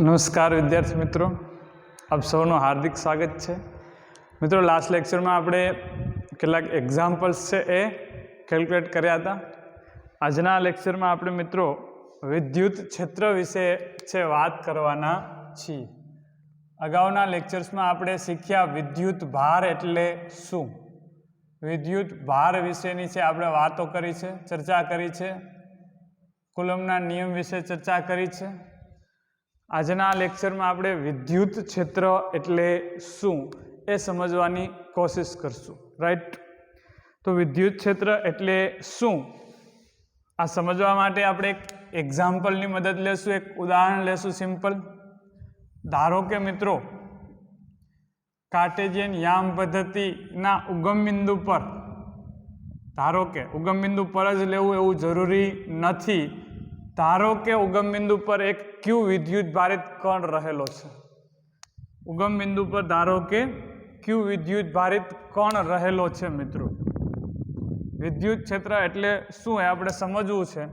નમસ્કાર વિદ્યાર્થી મિત્રો, આપ સૌનું હાર્દિક સ્વાગત છે. મિત્રો, લાસ્ટ લેક્ચરમાં આપણે કેટલાક એક્ઝામ્પલ્સ છે એ કેલ્ક્યુલેટ કર્યા હતા. આજના લેક્ચરમાં આપણે મિત્રો વિદ્યુત ક્ષેત્ર વિશે છે વાત કરવાના છીએ. અગાઉના લેક્ચર્સમાં આપણે શીખ્યા વિદ્યુત ભાર એટલે શું. વિદ્યુત ભાર વિશેની છે આપણે વાતો કરી છે, ચર્ચા કરી છે. કુલમના નિયમ વિશે ચર્ચા કરી છે. આજના લેક્ચરમાં આપણે વિદ્યુત ક્ષેત્ર એટલે શું એ સમજવાની કોશિશ કરશું. રાઈટ? તો વિદ્યુત ક્ષેત્ર એટલે શું આ સમજવા માટે આપણે એક એક્ઝામ્પલની મદદ લેશું, એક ઉદાહરણ લેશું. સિમ્પલ. ધારો કે મિત્રો કાર્ટેશિયન યામ પદ્ધતિના ઉગમ બિંદુ પર, ધારો કે ઉગમ બિંદુ પર જ લેવું એવું જરૂરી નથી. ધારો કે ઉગમ બિંદુ પર એક ક્યુ વિદ્યુત ભારિત કણ રહેલો છે. ઉગમ બિંદુ પર ધારો કે ક્યુ વિદ્યુત ભારિત કણ રહેલો છે. મિત્રો, વિદ્યુત ક્ષેત્ર એટલે શું એ આપણે સમજવું છે.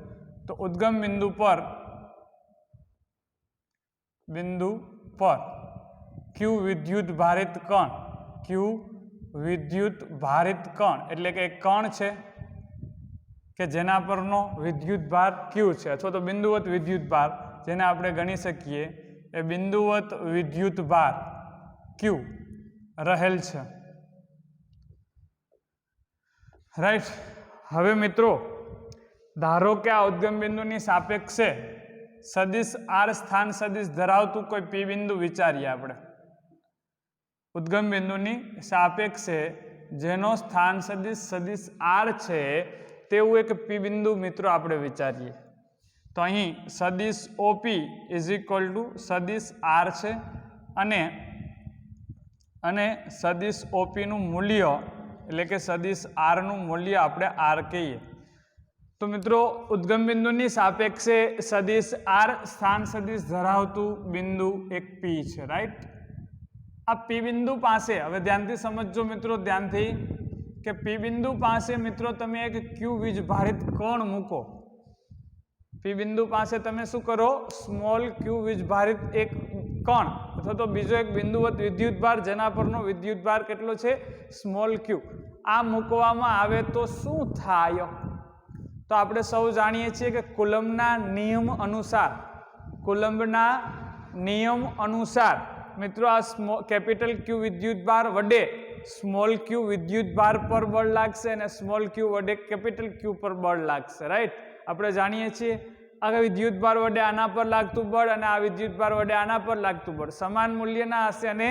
તો ઉદ્ગમ બિંદુ પર ક્યુ વિદ્યુત ભારિત કણ, ક્યુ વિદ્યુત ભારિત કણ એટલે કે એક કણ છે કે જેના પરનો વિદ્યુત ભાર ક્યુ છે, અથવા તો બિંદુવત વિદ્યુત ભાર જેને આપણે ગણી શકીએ, એ બિંદુવત વિદ્યુત ભાર ક્યુ રહેલ છે. રાઈટ? હવે મિત્રો ધારો કે આ ઉદ્ગમ બિંદુની સાપેક્ષે સદિશ આર સ્થાન સદિશ ધરાવતું કોઈ પી બિંદુ વિચારીએ આપણે. ઉદ્ગમ બિંદુની સાપેક્ષે જેનો સ્થાન સદિશ આર છે તેવું એક પી બિંદુ મિત્રો આપણે વિચારીએ. તો અહીં સદિશ ઓપી ઇઝ ઇક્વલ ટુ સદિશ આર છે અને સદિશ ઓપીનું મૂલ્ય એટલે કે સદિશ આરનું મૂલ્ય આપણે આર કહીએ. તો મિત્રો ઉદ્ગમ બિંદુની સાપેક્ષે સદિશ આર સ્થાન સદિશ ધરાવતું બિંદુ એક પી છે. રાઈટ? આ પી બિંદુ પાસે હવે ધ્યાનથી સમજજો મિત્રો, ધ્યાનથી, કે પી બિંદુ પાસે મિત્રો તમે એક ક્યુ વીજ ભારિત કણ મૂકો. પી બિંદુ પાસે તમે શું કરો? સ્મોલ ક્યુ વીજ ભારિત એક કણ અથવા તો બીજો એક બિંદુવત વિદ્યુત ભાર જેના પરનો વિદ્યુત ભાર કેટલો છે? સ્મોલ ક્યુ. આ મૂકવામાં આવે તો શું થાય? તો આપણે સૌ જાણીએ છીએ કે કુલમ્બના નિયમ અનુસાર મિત્રો આ કેપિટલ ક્યુ વિદ્યુત ભાર વડે સ્મોલ ક્યુ વિદ્યુત ભાર પર બળ લાગશે અને સ્મોલ ક્યુ વડે કેપિટલ ક્યુ પર બળ લાગશે. રાઈટ? આપણે જાણીએ છીએ આ વિદ્યુત ભાર વડે આના પર લાગતું બળ અને આ વિદ્યુત ભાર વડે આના પર લાગતું બળ સમાન મૂલ્યના હશે અને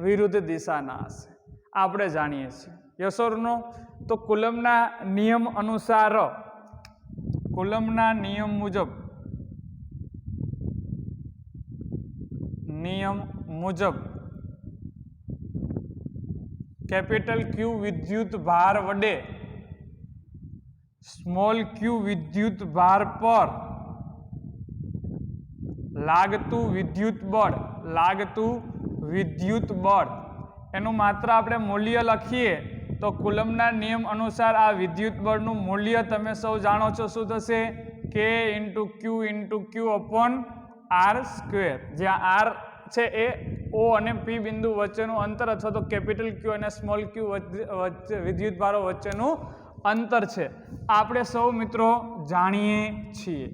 વિરુદ્ધ દિશાના હશે. આપણે જાણીએ છીએ. યસ ઓર નો? તો કુલમ્બના નિયમ અનુસાર, કુલમ્બના નિયમ મુજબ કેપિટલ ક્યુ વિદ્યુત ભાર વડે સ્મોલ ક્યુ વિદ્યુત ભાર પર લાગતું વિદ્યુત બળ એનું માત્ર આપણે મૂલ્ય લખીએ તો કુલમ્બના નિયમ અનુસાર આ વિદ્યુત બળનું મૂલ્ય તમે સૌ જાણો છો શું થશે? K × Q upon R square. જ્યાં R છે એ O અને P બિંદુ વચ્ચેનું અંતર અથવા તો કેપિટલ ક્યુ અને સ્મોલ ક્યુ વિદ્યુત ભારો વચ્ચેનું અંતર છે. આપણે સૌ મિત્રો જાણીએ છીએ.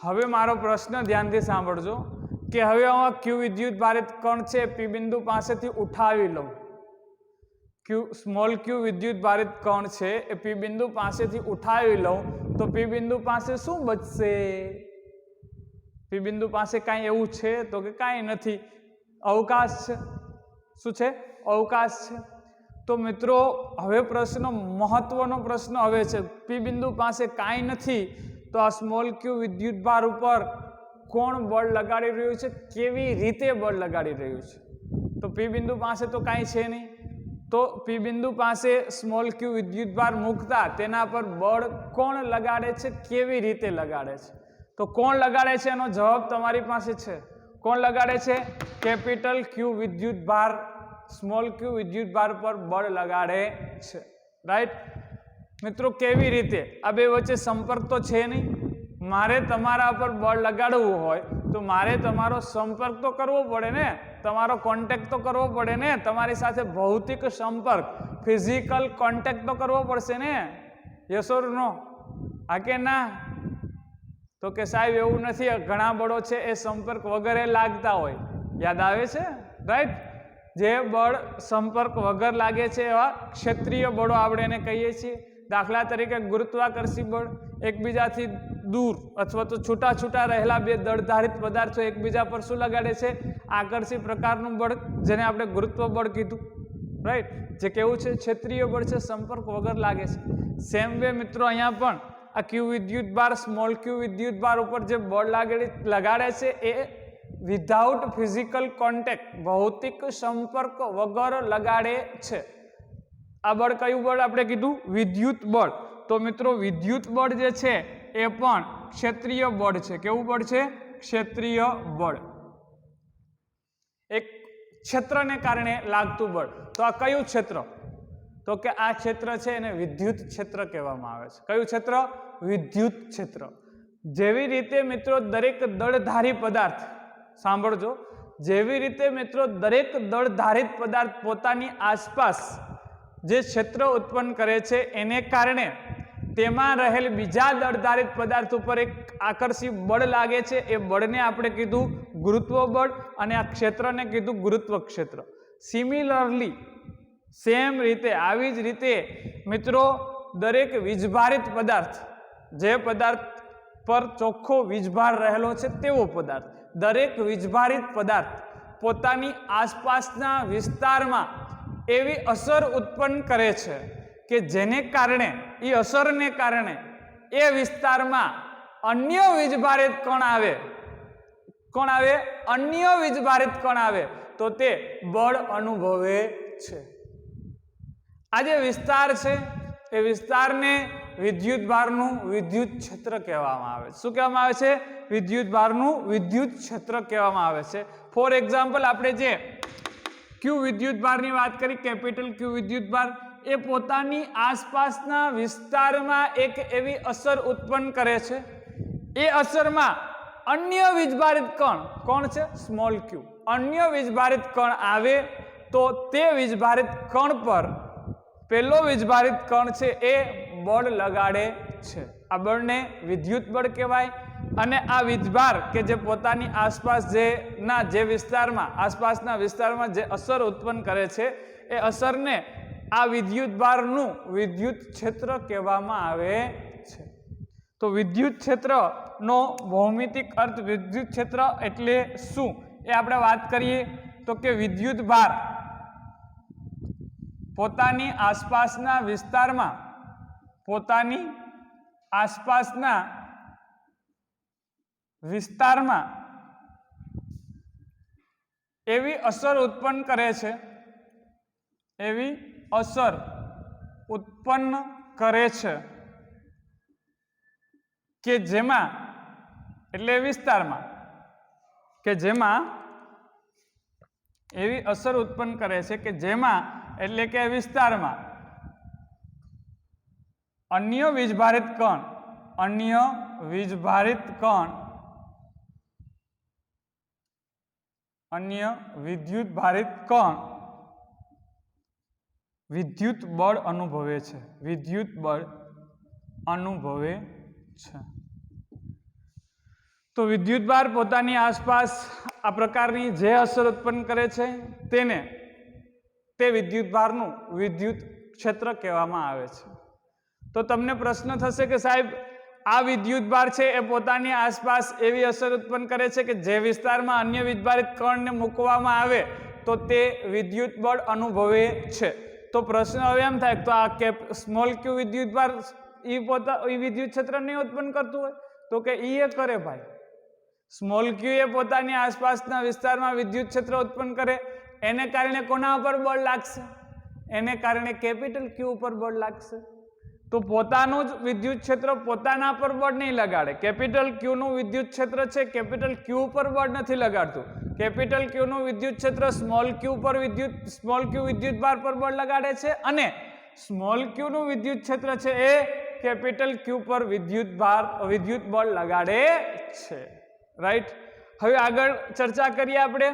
હવે મારો પ્રશ્ન ધ્યાનથી સાંભળજો કે હવે હું ક્યુ વિદ્યુત ભારિત કણ છે પી બિંદુ પાસેથી ઉઠાવી લઉં. સ્મોલ ક્યુ વિદ્યુત ભારિત કણ છે એ પી બિંદુ પાસેથી ઉઠાવી લઉં તો પી બિંદુ પાસે શું બચશે? પી બિંદુ પાસે કાંઈ એવું છે? તો કે કાંઈ નથી, અવકાશ છે. શું છે? અવકાશ છે. તો મિત્રો હવે મહત્વનો પ્રશ્ન હવે છે, પી બિંદુ પાસે કાંઈ નથી તો આ સ્મોલ ક્યુ વિદ્યુત ભાર ઉપર કોણ બળ લગાડી રહ્યું છે? કેવી રીતે બળ લગાડી રહ્યું છે? તો પી બિંદુ પાસે તો કાંઈ છે નહીં. તો પી બિંદુ પાસે સ્મોલ ક્યુ વિદ્યુત ભાર મૂકતા તેના પર બળ કોણ લગાડે છે? કેવી રીતે લગાડે છે? તો કોણ લગાડે છે એનો જવાબ તમારી પાસે છે. કોણ લગાડે છે? કેપિટલ ક્યુ વિદ્યુત ભાર સ્મોલ ક્યુ વિદ્યુત ભાર પર બળ લગાડે છે. રાઈટ? મિત્રો કેવી રીતે? આ બે વચ્ચે સંપર્ક તો છે નહીં. મારે તમારા પર બળ લગાડવું હોય તો મારે તમારો સંપર્ક તો કરવો પડે ને, તમારો કોન્ટેક્ટ તો કરવો પડે ને, તમારી સાથે ભૌતિક સંપર્ક ફિઝિકલ કોન્ટેક્ટ તો કરવો પડશે ને. યસ ઓર નો? હા કે ના? તો કે સાહેબ એવું નથી, ઘણા બળો છે એ સંપર્ક વગરે લાગતા હોય. યાદ આવે છે? રાઈટ. જે બળ સંપર્ક વગર લાગે છે એવા ક્ષેત્રીય બળો આપણે એને કહીએ છીએ. દાખલા તરીકે ગુરુત્વાકર્ષી બળ, એકબીજાથી દૂર અથવા તો છૂટા છૂટા રહેલા બે દળધારિત પદાર્થો એકબીજા પર શું લગાડે છે? આકર્ષી પ્રકારનું બળ, જેને આપણે ગુરુત્વ બળ કીધું. રાઈટ. જે કેવું છે? ક્ષેત્રીય બળ છે, સંપર્ક વગર લાગે છે. સેમ વે મિત્રો અહીંયા પણ આ ક્યુ વિદ્યુત બાર, સ્મોલ ક્યુ વિદ્યુત બાર ઉપર જે બળ લગાડે છે એ વિધાઉટ ફિઝિકલ કોન્ટેક્ટ, ભૌતિક સંપર્ક વગર લગાડે છે. આ બળ કયું બળ આપણે કીધું? વિદ્યુત બળ. તો મિત્રો વિદ્યુત બળ જે છે એ પણ ક્ષેત્રીય બળ છે. કેવું બળ છે? ક્ષેત્રીય બળ. એક ક્ષેત્રને કારણે લાગતું બળ. તો આ કયું ક્ષેત્ર? તો કે આ ક્ષેત્ર છે એને વિદ્યુત ક્ષેત્ર કહેવામાં આવે છે. કયું ક્ષેત્ર? વિદ્યુત ક્ષેત્ર. જેવી રીતે મિત્રો દરેક દળધારી પદાર્થ, સાંભળજો, જેવી રીતે મિત્રો દરેક દળધારિત પદાર્થ પોતાની આસપાસ જે ક્ષેત્ર ઉત્પન્ન કરે છે એને કારણે તેમાં રહેલ બીજા દળધારિત પદાર્થ ઉપર એક આકર્ષી બળ લાગે છે. એ બળને આપણે કીધું ગુરુત્વ બળ અને આ ક્ષેત્રને કીધું ગુરુત્વ ક્ષેત્ર. સિમિલરલી, સેમ રીતે, આવી જ રીતે મિત્રો દરેક વીજભારિત પદાર્થ, જે પદાર્થ પર ચોખ્ખો વીજભાર રહેલો છે તેવો પદાર્થ, દરેક વીજભારિત પદાર્થ પોતાની આસપાસના વિસ્તારમાં એવી અસર ઉત્પન્ન કરે છે કે જેને કારણે, એ અસરને કારણે એ વિસ્તારમાં અન્ય વીજભારિત કણ આવે. કોણ આવે? અન્ય વીજભારિત કણ આવે તો તે બળ અનુભવે છે. આ જે વિસ્તાર છે એ વિસ્તારને વિદ્યુત ભારનું વિદ્યુત ક્ષેત્ર કહેવામાં આવે છે. શું કહેવામાં આવે છે? વિદ્યુત ભારનું વિદ્યુત ક્ષેત્ર કહેવામાં આવે છે. ફોર એક્ઝામ્પલ, આપણે જે ક્યુ વિદ્યુત ભારની વાત કરી, કેપિટલ ક્યુ વિદ્યુત ભાર, એ પોતાની આસપાસના વિસ્તારમાં એક એવી અસર ઉત્પન્ન કરે છે. એ અસરમાં અન્ય વીજભારિત કણ, કોણ છે? સ્મોલ ક્યુ. અન્ય વીજભારિત કણ આવે તો તે વીજભારિત કણ પર પેલો વીજભારિત કણ છે એ બળ લગાડે છે. આ બળને વિદ્યુત બળ કહેવાય. અને આ વીજભાર કે જે પોતાની આસપાસ જે વિસ્તારમાં, આસપાસના વિસ્તારમાં જે અસર ઉત્પન્ન કરે છે એ અસરને આ વિદ્યુત ભારનું વિદ્યુત ક્ષેત્ર કહેવામાં આવે છે. તો વિદ્યુત ક્ષેત્રનો ભૌમિતિક અર્થ, વિદ્યુત ક્ષેત્ર એટલે શું એ આપણે વાત કરીએ તો કે વિદ્યુત ભાર પોતાની આસપાસના વિસ્તારમાં, પોતાની આસપાસના વિસ્તારમાં એવી અસર ઉત્પન્ન કરે છે, એવી અસર ઉત્પન્ન કરે છે કે જેમાં, એટલે વિસ્તારમાં, કે જેમાં એવી અસર ઉત્પન્ન કરે છે કે જેમાં, એટલે કે વિસ્તારમાં અન્ય વીજભારિત કણ, અન્ય વીજભારિત કણ, અન્ય વિદ્યુત ભારિત કણ વિદ્યુત બળ અનુભવે છે. વિદ્યુત બળ અનુભવે છે. તો વિદ્યુત ભાર પોતાની આસપાસ આ પ્રકારની જે અસર ઉત્પન્ન કરે છે તેને, તે વિદ્યુત ભારનું વિદ્યુત ક્ષેત્ર કહેવામાં આવે છે. તો તમને પ્રશ્ન થશે કે સાહેબ આ વિદ્યુત ભાર છે એ પોતાની આસપાસ એવી અસર ઉત્પન્ન કરે છે કે જે વિસ્તારમાં અન્ય વીજભારિત કણને મૂકવામાં આવે તો તે વિદ્યુત બળ અનુભવે છે. તો પ્રશ્ન હવે એમ થાય તો આ સ્મોલ ક્યુ વિદ્યુત ભાર એ વિદ્યુત ક્ષેત્ર નહીં ઉત્પન્ન કરતું હોય? તો કે એ કરે ભાઈ. સ્મોલ ક્યુ એ પોતાની આસપાસના વિસ્તારમાં વિદ્યુત ક્ષેત્ર ઉત્પન્ન કરે, એને કારણે કોના ઉપર બળ લાગશે? એને કારણે કેપિટલ ક્યુ ઉપર બળ લાગશે. તો પોતાનું જ વિદ્યુત ક્ષેત્ર પોતાના પર બળ નહીં લગાડે. કેપિટલ ક્યુ નું વિદ્યુત ક્ષેત્ર છે કેપિટલ ક્યુ પર બળ નથી લગાડતું. કેપિટલ ક્યુ નું વિદ્યુત ક્ષેત્ર સ્મોલ ક્યુ વિદ્યુત ભાર પર બળ લગાડે છે અને સ્મોલ ક્યુ નું વિદ્યુત ક્ષેત્ર છે એ કેપિટલ ક્યુ પર વિદ્યુત બળ લગાડે છે. રાઈટ. હવે આગળ ચર્ચા કરીએ આપણે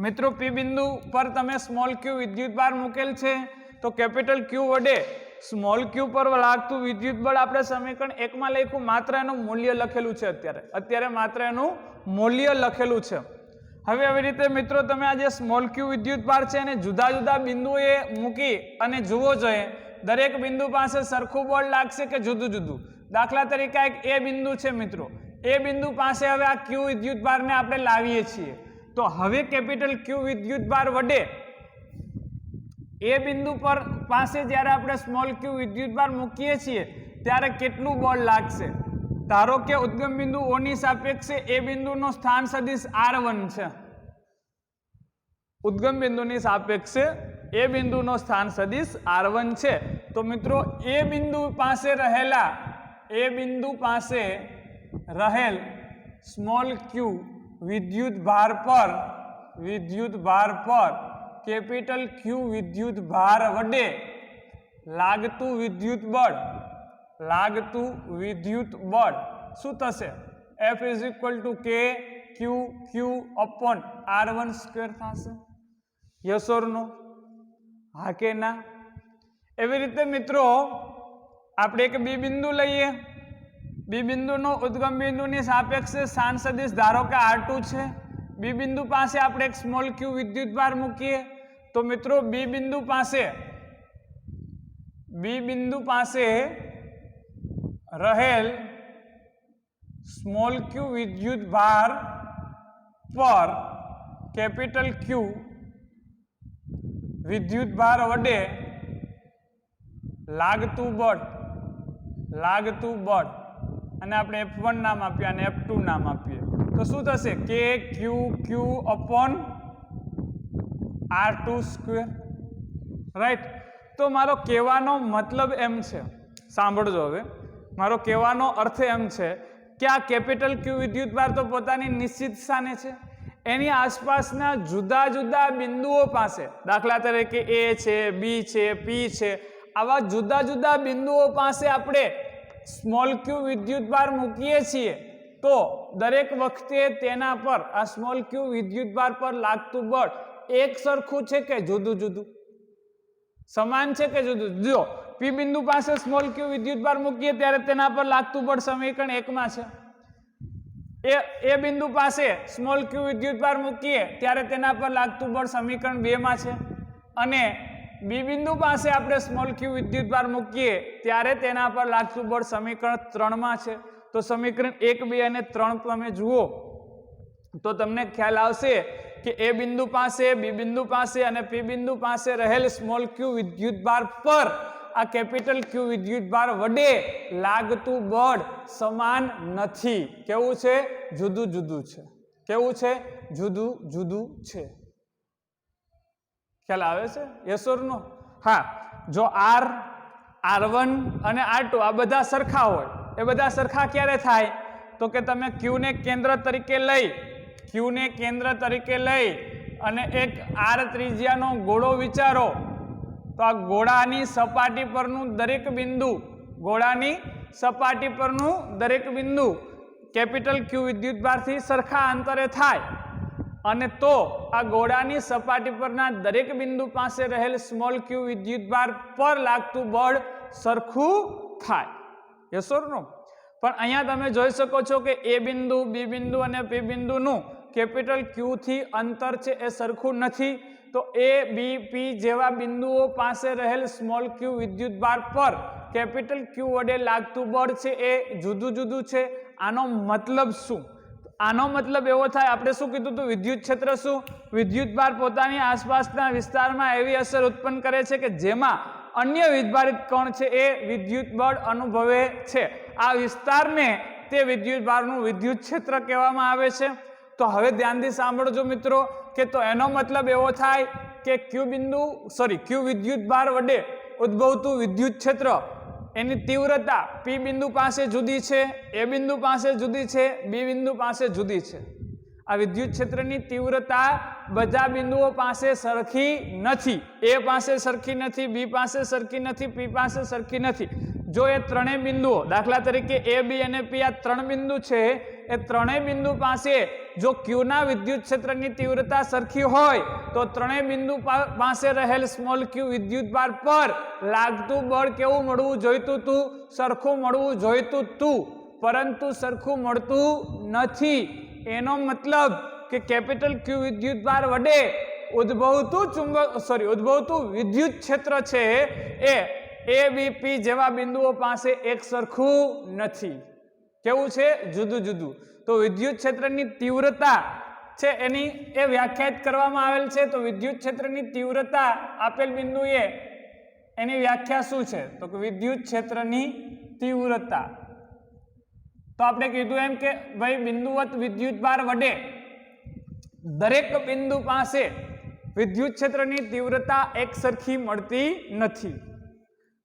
મિત્રો પી બિંદુ પર તમે સ્મોલ ક્યુ વિદ્યુત ભાર મૂકેલ છે તો કેપિટલ ક્યુ વડે સ્મોલ ક્યુ પર લાગતું વિદ્યુત બળ આપણે સમીકરણ 1 માં લખ્યું, માત્ર એનું મૂલ્ય લખેલું છે અત્યારે માત્ર એનું મૂલ્ય લખેલું છે। હવે આવી રીતે મિત્રો તમે આ જે સ્મોલ ક્યુ વિદ્યુત ભાર છે એને જુદા જુદા બિંદુએ મૂકી અને જોવો જોઈએ દરેક બિંદુ પાસે સરખું બળ લાગશે કે જુદું જુદું। દાખલા તરીકે એક એ બિંદુ છે મિત્રો, એ બિંદુ પાસે હવે આ ક્યુ વિદ્યુત ભારને આપણે લાવીએ છીએ તો હવે કેપિટલ ક્યુ વિદ્યુત ભાર વડે એ બિંદુ પર પાસે જ્યારે આપણે સ્મોલ ક્યુ વિદ્યુત ભાર મૂકીએ છીએ ત્યારે કેટલું બળ લાગશે। ધારો કે ઉદ્ગમ બિંદુ O ની સાપેક્ષે એ બિંદુનો સ્થાન સદિશ R1 છે, ઉદ્ગમ બિંદુની સાપેક્ષે એ બિંદુનો સ્થાન સદિશ R1 છે તો મિત્રો એ બિંદુ પાસે રહેલ સ્મોલ ક્યુ વિદ્યુત ભાર પર કેપિટલ ક્યુ વિદ્યુત ભાર વડે લાગતું વિદ્યુત બળ શું થશે? F = KQ/R1² થશે। યસ ઓર નો? હા કે ના? એવી રીતે મિત્રો આપણે એક બી બિંદુ લઈએ, બી બિંદુનો ઉદ્ગમ બિંદુની સાપેક્ષે સ્થાન સદિશ ધારો કે R2 છે। બી બિંદુ પાસે આપણે એક સ્મોલ ક્યુ વિદ્યુત ભાર મૂકીએ તો મિત્રો બી બિંદુ પાસે રહેલ સ્મોલ ક્યુ વિદ્યુત ભાર પર કેપિટલ ક્યુ વિદ્યુત ભાર વડે લાગતું બળ અને આપણે F1 નામ આપીએ અને F2 નામ આપીએ તો શું થશે? KQ/R2², right. તો મારો કહેવાનો મતલબ એમ છે, સાંભળજો હવે, મારો કહેવાનો અર્થ એમ છે કે આ કેપિટલ ક્યુ વિદ્યુત ભાર તો પોતાની નિશ્ચિત સ્થાને છે, એની આસપાસના જુદા જુદા બિંદુઓ પાસે, દાખલા તરીકે એ છે, બી છે, પી છે, આવા જુદા જુદા બિંદુઓ પાસે આપણે સ્મોલ ક્યુ વિદ્યુત ભાર મૂકીએ છીએ તો દરેક વખતે તેના પર આ સ્મોલ ક્યુ વિદ્યુત ભાર પર લાગતું બળ એક સરખું છે કે જુદું જુદું? સમાન છે કે જુદું? જો પી બિંદુ પાસે સ્મોલ ક્યુ વિદ્યુત ભાર મૂકીએ ત્યારે તેના પર લાગતું બળ સમીકરણ 1 માં છે, એ બિંદુ પાસે સ્મોલ ક્યુ વિદ્યુત ભાર મૂકીએ ત્યારે તેના પર લાગતું બળ સમીકરણ 2 માં છે, અને બી બિંદુ પાસે આપણે સ્મોલ ક્યુ વિદ્યુત ભાર મૂકીએ ત્યારે તેના પર લાગતું બળ સમીકરણ 3 માં છે। તો સમીકરણ 1, 2 અને 3 તમે જુઓ તો તમને ખ્યાલ આવશે કે એ બિંદુ પાસે, બી બિંદુ પાસે અને પી બિંદુ પાસે રહેલ સ્મોલ ક્યુ વિદ્યુત ભાર પર આ કેપિટલ ક્યુ વિદ્યુત ભાર વડે લાગતું બળ સમાન નથી। કેવું છે? જુદું જુદું છે। કેવું છે? જુદું જુદું છે। ખ્યાલ આવે છે? યસ ઓર નો? હા। જો R1 અને R2 આ બધા સરખા હોય, એ બધા સરખા ક્યારે થાય? તો કે તમે ક્યુ ને કેન્દ્ર તરીકે લઈ અને એક R ત્રિજ્યાનો ગોળો વિચારો તો આ ગોળાની સપાટી પરનું દરેક બિંદુ કેપિટલ ક્યુ વિદ્યુત ભારથી સરખા અંતરે થાય અને તો આ ગોળાની સપાટી પરના દરેક બિંદુ પાસે રહેલ સ્મોલ ક્યુ વિદ્યુત ભાર પર લાગતું બળ સરખું થાય। યસ ઓર નો? પણ અહીંયા તમે જોઈ શકો છો કે એ બિંદુ, બી બિંદુ અને પી બિંદુનું કેપિટલ ક્યુ થી અંતર છે એ સરખું નથી, તો એ, બી, પી જેવા બિંદુઓ પાસે રહેલ સ્મોલ ક્યુ વિદ્યુત ભાર પર કેપિટલ ક્યુ વડે લાગતું બળ છે એ જુદું જુદું છે। આનો મતલબ શું? આનો મતલબ એવો થાય, આપણે શું કીધું હતું? વિદ્યુત ક્ષેત્ર શું? વિદ્યુત ભાર પોતાની આસપાસના વિસ્તારમાં એવી અસર ઉત્પન્ન કરે છે કે જેમાં અન્ય વીજભારિત કણ છે એ વિદ્યુત બળ અનુભવે છે। આ વિસ્તારને તે વિદ્યુત ભારનું વિદ્યુત ક્ષેત્ર કહેવામાં આવે છે। તો હવે ધ્યાનથી સાંભળજો મિત્રો કે તો એનો મતલબ એવો થાય કે ક્યુ વિદ્યુત ભાર વડે ઉદ્ભવતું વિદ્યુત ક્ષેત્ર એની તીવ્રતા પી બિંદુ પાસે જુદી છે, એ બિંદુ પાસે જુદી છે, બી બિંદુ પાસે જુદી છે। આ વિદ્યુત ક્ષેત્રની તીવ્રતા બધા બિંદુઓ પાસે સરખી નથી, એ પાસે સરખી નથી, બી પાસે સરખી નથી, પી પાસે સરખી નથી। જો એ ત્રણેય બિંદુઓ દાખલા તરીકે A, B અને P આ ત્રણ બિંદુ છે, એ ત્રણેય બિંદુ પાસે જો Q ના વિદ્યુત ક્ષેત્રની તીવ્રતા સરખી હોય તો ત્રણેય બિંદુ પાસે રહેલ સ્મોલ q વિદ્યુતભાર પર લાગતું બળ કેવું મળવું જોઈતું હતું? સરખું મળવું જોઈતું હતું, પરંતુ સરખું મળતું નથી. એનો મતલબ કે કેપિટલ Q વિદ્યુતભાર વડે ઉદ્ભવતું વિદ્યુત ક્ષેત્ર છે એ A, B, P જેવા બિંદુઓ પાસે એક સરખું નથી. કેવું છે? જુદું જુદું. તો વિદ્યુત ક્ષેત્રની તીવ્રતા છે એની એ વ્યાખ્યાયિત કરવામાં આવેલ છે. તો વિદ્યુત ક્ષેત્રની તીવ્રતા આપેલ બિંદુએ એની વ્યાખ્યા શું છે? તો કે વિદ્યુત ક્ષેત્રની તીવ્રતા, તો આપણે કીધું એમ કે ભાઈ બિંદુવત વિદ્યુતભાર વડે દરેક બિંદુ પાસે વિદ્યુત ક્ષેત્રની તીવ્રતા એક સરખી મળતી નથી.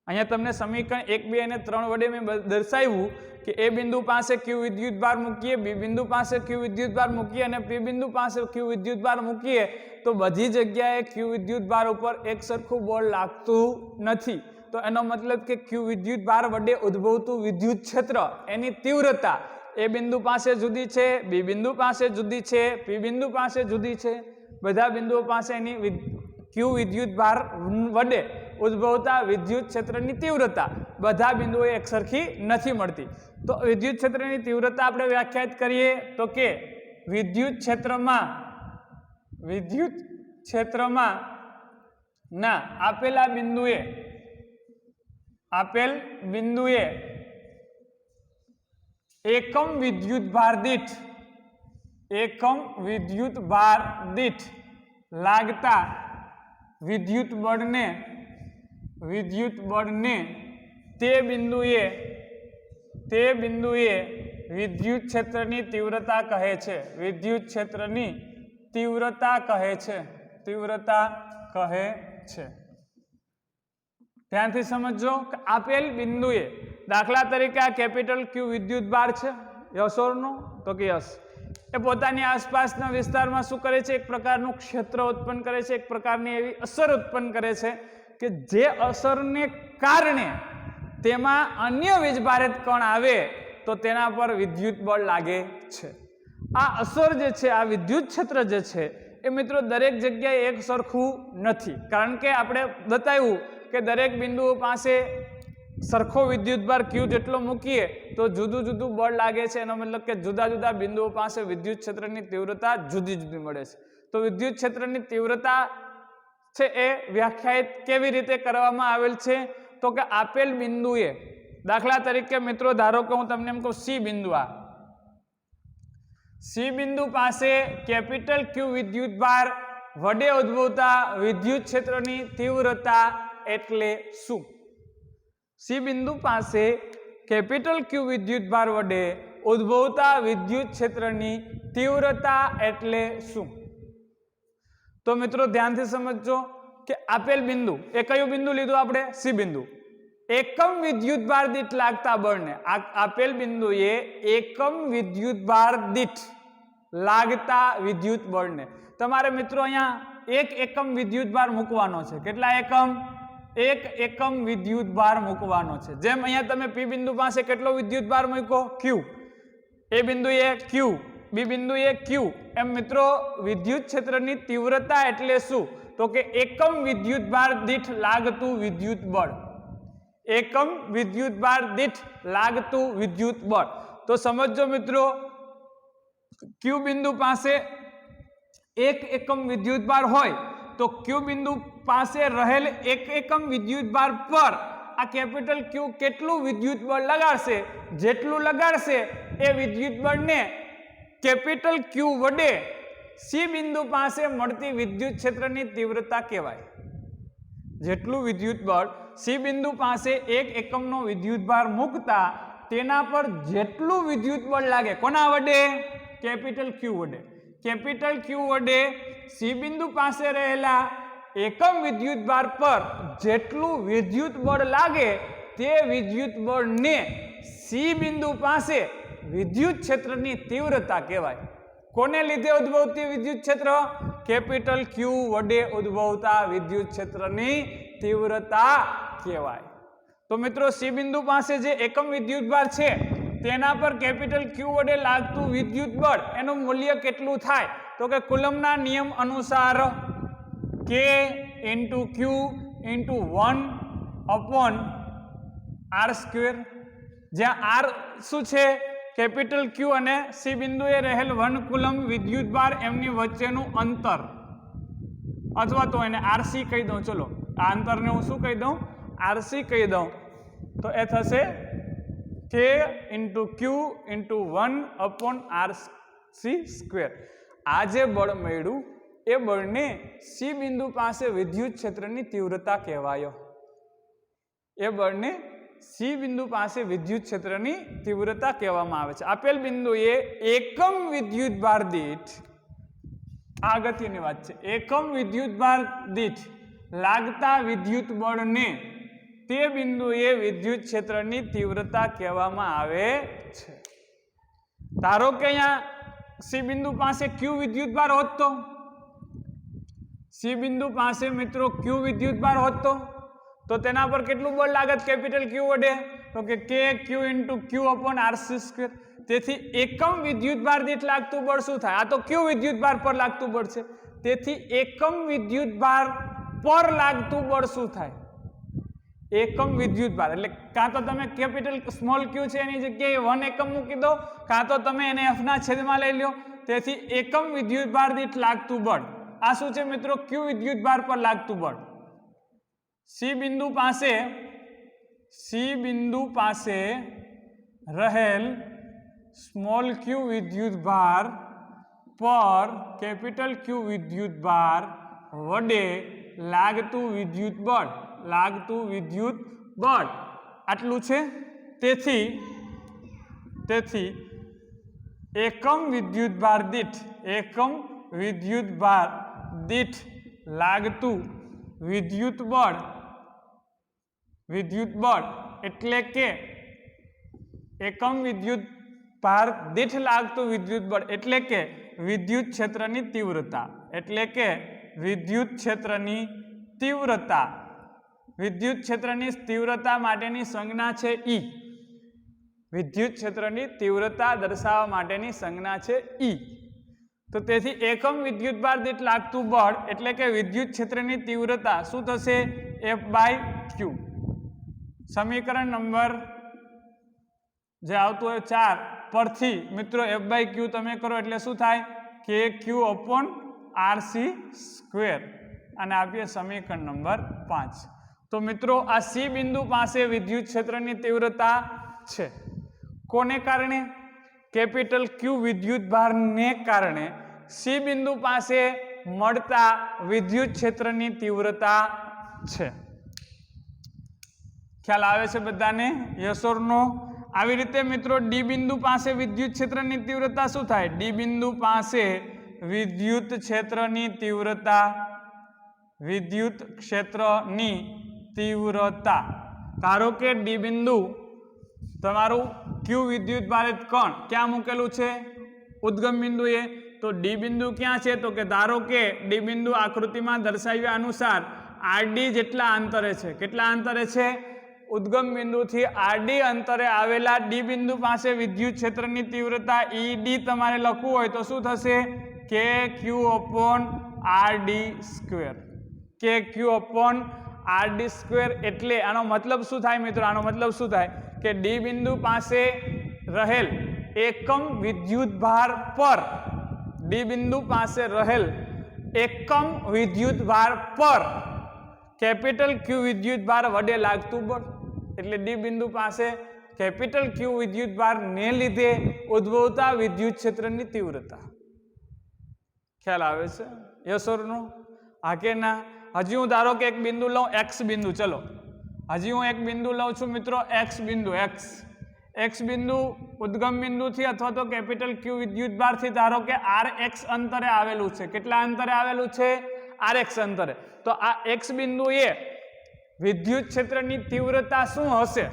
અહીંયા તમને સમીકરણ 1, 2 અને 3 વડે મેં દર્શાવ્યું કે એ બિંદુ પાસે Q વિદ્યુતભાર મૂકીએ, બી બિંદુ પાસે Q વિદ્યુતભાર મૂકીએ અને પી બિંદુ પાસે Q વિદ્યુતભાર મૂકીએ તો બધી જગ્યાએ Q વિદ્યુતભાર ઉપર એક સરખું બળ લાગતું નથી. તો એનો મતલબ કે Q વિદ્યુતભાર વડે ઉદ્ભવતું વિદ્યુત ક્ષેત્ર એની તીવ્રતા એ બિંદુ પાસે જુદી છે, બી બિંદુ પાસે જુદી છે, પી બિંદુ પાસે જુદી છે. બધા બિંદુઓ પાસે એની Q વિદ્યુતભાર વડે ઉદ્ભવતા વિદ્યુત ક્ષેત્રની તીવ્રતા બધા બિંદુઓ એક સરખી નથી મળતી. તો વિદ્યુત ક્ષેત્રની તીવ્રતા આપણે વ્યાખ્યાયિત કરીએ તો કે વિદ્યુત ક્ષેત્રમાં ના આપેલ બિંદુએ એકમ વિદ્યુતભાર દીઠ લાગતા વિદ્યુત બળને તે બિંદુએ વિદ્યુત ક્ષેત્રની તીવ્રતા કહે છે. વિદ્યુત ક્ષેત્રની તીવ્રતા કહે છે. ધ્યાનથી સમજો કે આપેલ બિંદુએ દાખલા તરીકે આ કેપિટલ Q વિદ્યુતભાર છે, યસ ઓર નો? તો કે યસ. એ પોતાની આસપાસના વિસ્તારમાં શું કરે છે? એક પ્રકારનું ક્ષેત્ર ઉત્પન્ન કરે છે, એક પ્રકારની એવી અસર ઉત્પન્ન કરે છે કે જે અસરને કારણે તેમાં અન્ય વીજભારિત કણ આવે તો તેના પર વિદ્યુત બળ લાગે છે. આ અસર જે છે, આ વિદ્યુત ક્ષેત્ર જે છે એ મિત્રો દરેક જગ્યાએ એક સરખું નથી, કારણ કે આપણે બતાવ્યું કે દરેક બિંદુઓ પાસે સરખો વિદ્યુતભાર Q જેટલો મૂકીએ તો જુદું જુદું બળ લાગે છે. એનો મતલબ કે જુદા જુદા બિંદુઓ પાસે વિદ્યુત ક્ષેત્રની તીવ્રતા જુદી જુદી મળે છે. તો વિદ્યુત ક્ષેત્રની તીવ્રતા છે એ વ્યાખ્યાયિત કેવી રીતે કરવામાં આવેલ છે? તો કે આપેલ બિંદુએ દાખલા તરીકે મિત્રો ધારો કે હું તમને એમ કહું સી બિંદુ પાસે કેપિટલ Q વિદ્યુતભાર વડે ઉદ્ભવતા વિદ્યુત ક્ષેત્રની તીવ્રતા એટલે શું? સી બિંદુ પાસે કેપિટલ Q વિદ્યુતભાર વડે ઉદ્ભવતા વિદ્યુત ક્ષેત્રની તીવ્રતા એટલે શું? તો મિત્રો ધ્યાનથી સમજજો કે આપેલ બિંદુ, એ કયું બિંદુ લીધું આપણે? સી બિંદુ. એકમ વિદ્યુતભાર દીઠ લાગતા બળને, આપેલ બિંદુએ એકમ વિદ્યુતભાર દીઠ લાગતા વિદ્યુત બળને તમારે મિત્રો અહીંયા એક એકમ વિદ્યુતભાર મૂકવાનો છે. કેટલા એકમ? એક એકમ વિદ્યુતભાર મૂકવાનો છે. જેમ અહીંયા તમે પી બિંદુ પાસે કેટલો વિદ્યુતભાર મૂક્યો? Q. એ બિંદુએ Q, બી બિંદુએ Q. એમ મિત્રો વિદ્યુત ક્ષેત્રની તીવ્રતા એટલે શું? તો કે એકમ વિદ્યુતભાર દીઠ લાગતું વિદ્યુત બળ. એકમ વિદ્યુતભાર દીઠ લાગતું વિદ્યુત બળ. તો સમજો મિત્રો, Q બિંદુ પાસે એક એકમ વિદ્યુતભાર હોય તો Q બિંદુ પાસે રહેલ એક એકમ વિદ્યુતભાર પર આ કેપિટલ Q કેટલું વિદ્યુત બળ લગાડશે? જેટલું લગાડશે એ વિદ્યુત બળને કેપિટલ Q વડે સી બિંદુ પાસે મળતી વિદ્યુત ક્ષેત્રની તીવ્રતા કહેવાય. જેટલું વિદ્યુત બળ સી બિંદુ પાસે એક એકમનો વિદ્યુતભાર મૂકતા તેના પર જેટલું વિદ્યુત બળ લાગે, કોના વડે? કેપિટલ Q વડે. કેપિટલ Q વડે સી બિંદુ પાસે રહેલા એકમ વિદ્યુતભાર પર જેટલું વિદ્યુત બળ લાગે તે વિદ્યુત બળને સી બિંદુ પાસે વિદ્યુત ક્ષેત્રની તીવ્રતા કહેવાય. કોને લીધે ઉદ્ભવતી વિદ્યુત ક્ષેત્ર? કેપિટલ Q વડે ઉદ્ભવતા વિદ્યુત ક્ષેત્રની તીવ્રતા કહેવાય. તો तो मित्रों सी बिंदु पासे जे एकम विद्युतभार छे तेना पर कैपिटल क्यू वडे लागतुं विद्युत बळ एनुं मूल्य केटलुं थाय तो के कूलम्बना नियम अनुसार K × Q × 1/r², જ્યાં r શું છે કેપિટલ Q અને C બિંદુએ રહેલ 1 કુલમ્બ વિદ્યુતભાર એમની વચ્ચેનું અંતર, અથવા તો એને RC કહી દઉં. ચલો આ અંતરને હું શું કહી દઉં? RC કહી દઉં. તો એ થશે K × Q × 1/RC². આ જે બળ મળ્યું એ બળને સી બિંદુ પાસે વિદ્યુત ક્ષેત્રની તીવ્રતા કહેવાયો. એ બળને સી બિંદુ પાસે વિદ્યુત ક્ષેત્રની તીવ્રતા કહેવામાં આવે છે. આપેલ બિંદુએ એકમ વિદ્યુતભાર દીઠ, આ અગત્યની વાત છે, એકમ વિદ્યુતભાર દીઠ લાગતા વિદ્યુત બળને તે બિંદુએ વિદ્યુત ક્ષેત્રની તીવ્રતા કહેવામાં આવે છે. ધારો કે અહીંયા સી બિંદુ પાસે ક્યુ વિદ્યુતભાર હોત સી બિંદુ પાસે મિત્રો ક્યુ વિદ્યુતભાર હોત તો તેના પર કેટલું બળ લાગત કેપિટલ ક્યુ વડે? તો કે K Q × Q/RC². તેથી એકમ વિદ્યુતભાર દીઠ લાગતું બળ શું થાય? આ તો ક્યુ વિદ્યુતભાર પર લાગતું બળ છે. તેથી એકમ વિદ્યુતભાર પર લાગતું બળ શું થાય? એકમ વિદ્યુતભાર એટલે કાં તો તમે કેપિટલ સ્મોલ ક્યુ છે એની જગ્યાએ 1 એકમ મૂકી દો, કાં તો તમે એને F ના છેદમાં લઈ લો. તેથી એકમ વિદ્યુતભાર દીઠ લાગતું બળ આ શું છે મિત્રો? ક્યુ વિદ્યુતભાર પર લાગતું બળ. સી બિંદુ પાસે રહેલ સ્મોલ ક્યુ વિદ્યુતભાર પર કેપિટલ ક્યુ વિદ્યુતભાર વડે લાગતું વિદ્યુત બળ આટલું છે. તેથી એકમ વિદ્યુતભાર દીઠ લાગતું વિદ્યુત બળ એટલે કે એકમ વિદ્યુતભાર દીઠ લાગતું વિદ્યુત બળ એટલે કે વિદ્યુત ક્ષેત્રની તીવ્રતા માટેની સંજ્ઞા છે E. વિદ્યુત ક્ષેત્રની તીવ્રતા દર્શાવવા માટેની સંજ્ઞા છે E. તો તેથી એકમ વિદ્યુતભાર દીઠ લાગતું બળ એટલે કે વિદ્યુત ક્ષેત્રની તીવ્રતા શું થશે? F/Q. સમીકરણ નંબર જે આવતું હોય 4 પરથી મિત્રો F/Q તમે કરો એટલે શું થાય? KQ/RC². અને આપીએ સમીકરણ નંબર 5. તો મિત્રો આ સી બિંદુ પાસે વિદ્યુત ક્ષેત્રની તીવ્રતા છે. કોને કારણે? કેપિટલ ક્યુ વિદ્યુતભારને કારણે સી બિંદુ પાસે મળતા વિદ્યુત ક્ષેત્રની તીવ્રતા છે. ખ્યાલ આવે છે બધાને? યસ ઓર નો? આવી રીતે મિત્રો ડી બિંદુ પાસે વિદ્યુત ક્ષેત્રની તીવ્રતા શું થાય? ડી બિંદુ પાસે વિદ્યુત ક્ષેત્રની તીવ્રતા ધારો કે ડી બિંદુ તમારું ક્યુ વિદ્યુતભાર કણ ક્યાં મૂકેલું છે? ઉદ્ગમ બિંદુએ. તો ડી બિંદુ ક્યાં છે? તો કે ધારો કે ડી બિંદુ આકૃતિમાં દર્શાવ્યા અનુસાર આરડી જેટલા અંતરે છે. કેટલા અંતરે છે? ઉદ્ગમ બિંદુથી આરડી અંતરે આવેલા ડી બિંદુ પાસે વિદ્યુત ક્ષેત્રની તીવ્રતા ED તમારે લખવું હોય તો શું થશે? KQ/RD². KQ/RD² એટલે આનો મતલબ શું થાય મિત્રો? આનો મતલબ શું થાય કે ડી બિંદુ પાસે રહેલ એકમ વિદ્યુતભાર પર કેપિટલ ક્યુ વિદ્યુતભાર વડે લાગતું બળ એટલે ડી બિંદુ પાસે કેપિટલ ક્યુ વિદ્યુતભાર ને લીધે ઉદ્ભવતા વિદ્યુત ક્ષેત્રની તીવ્રતા. ખ્યાલ આવે છે? યસ ઓર નો? હા કે ના? હજી હું ધારો કે એક બિંદુ લઉં એક્સ બિંદુ. ચલો હજી હું એક બિંદુ લઉં છું મિત્રો એક્સ બિંદુ ઉદ્ગમ બિંદુથી અથવા તો કેપિટલ ક્યુ વિદ્યુતભારથી ધારો કે RX અંતરે આવેલું છે. કેટલા અંતરે આવેલું છે? RX અંતરે. તો આ એક્સ બિંદુએ વિદ્યુત ક્ષેત્રની તીવ્રતા શું હશે?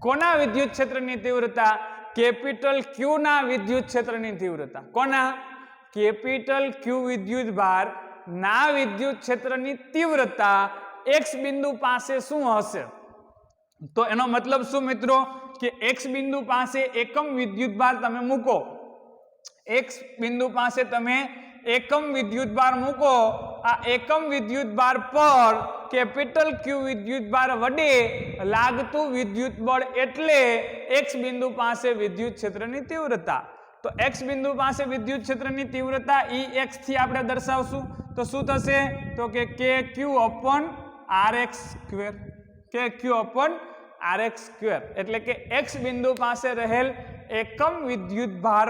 કોના વિદ્યુત ક્ષેત્રની તીવ્રતા? કેપિટલ ક્યુ ના વિદ્યુત ક્ષેત્રની તીવ્રતા. કોના? કેપિટલ ક્યુ વિદ્યુતભાર ના વિદ્યુત ક્ષેત્રની તીવ્રતા એક્સ બિંદુ પાસે શું હશે? તો એનો મતલબ શું મિત્રો કે x બિંદુ પાસે એકમ વિદ્યુતભાર તમે મૂકો, x બિંદુ પાસે તમે એકમ વિદ્યુતભાર મૂકો, આ એકમ વિદ્યુતભાર પર કેપિટલ Q વિદ્યુતભાર વડે લાગતું વિદ્યુત બળ એટલે x બિંદુ પાસે વિદ્યુત ક્ષેત્રની તીવ્રતા. તો x બિંદુ પાસે વિદ્યુત ક્ષેત્રની તીવ્રતા Ex થી આપણે દર્શાવશું તો શું થશે તો કે kq/rx², kq/rx², એટલે કે x બિંદુ પાસે રહેલ એકમ વિદ્યુતભાર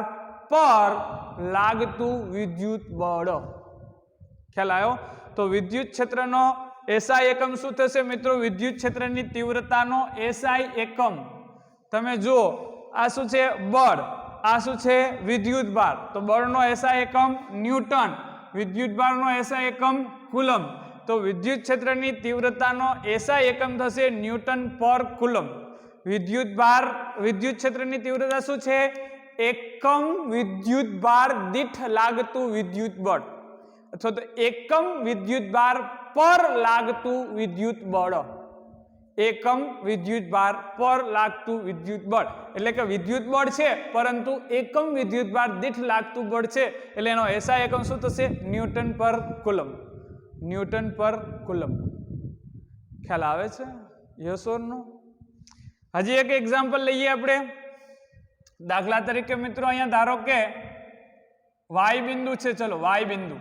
પર લાગતું વિદ્યુત બળ. ખ્યાલ આવ્યો? તો વિદ્યુત ક્ષેત્રનો SI એકમ શું થશે મિત્રો? વિદ્યુત ક્ષેત્રની તીવ્રતાનો SI એકમ તમે જુઓ, આ શું છે? બળ. આ શું છે? વિદ્યુતભાર. તો બળનો SI એકમ ન્યૂટન, વિદ્યુતભારનો SI એકમ કુલમ. તો વિદ્યુત ક્ષેત્રની તીવ્રતાનો SI એકમ થશે ન્યૂટન પર કુલમ. વિદ્યુતભાર, વિદ્યુત ક્ષેત્રની તીવ્રતા શું છે? એકમ વિદ્યુતભાર દીઠ લાગતું વિદ્યુત બળ અથવા તો એકમ વિદ્યુતભાર પર લાગતું વિદ્યુત બળ. એકમ વિદ્યુતભાર પર લાગતું વિદ્યુત બળ એટલે કે વિદ્યુત બળ છે પરંતુ એકમ વિદ્યુતભાર દીઠ લાગતું બળ છે એટલે એનો SI એકમ શું થશે? ન્યૂટન પર કુલમ. ન્યૂટન પર કુલમ. ખ્યાલ આવે છે? યસ ઓર નો? હજી એક એક્ઝામ્પલ લઈએ આપણે. દાખલા તરીકે મિત્રો અહીંયા ધારો કે વાય બિંદુ છે. ચલો વાય બિંદુ,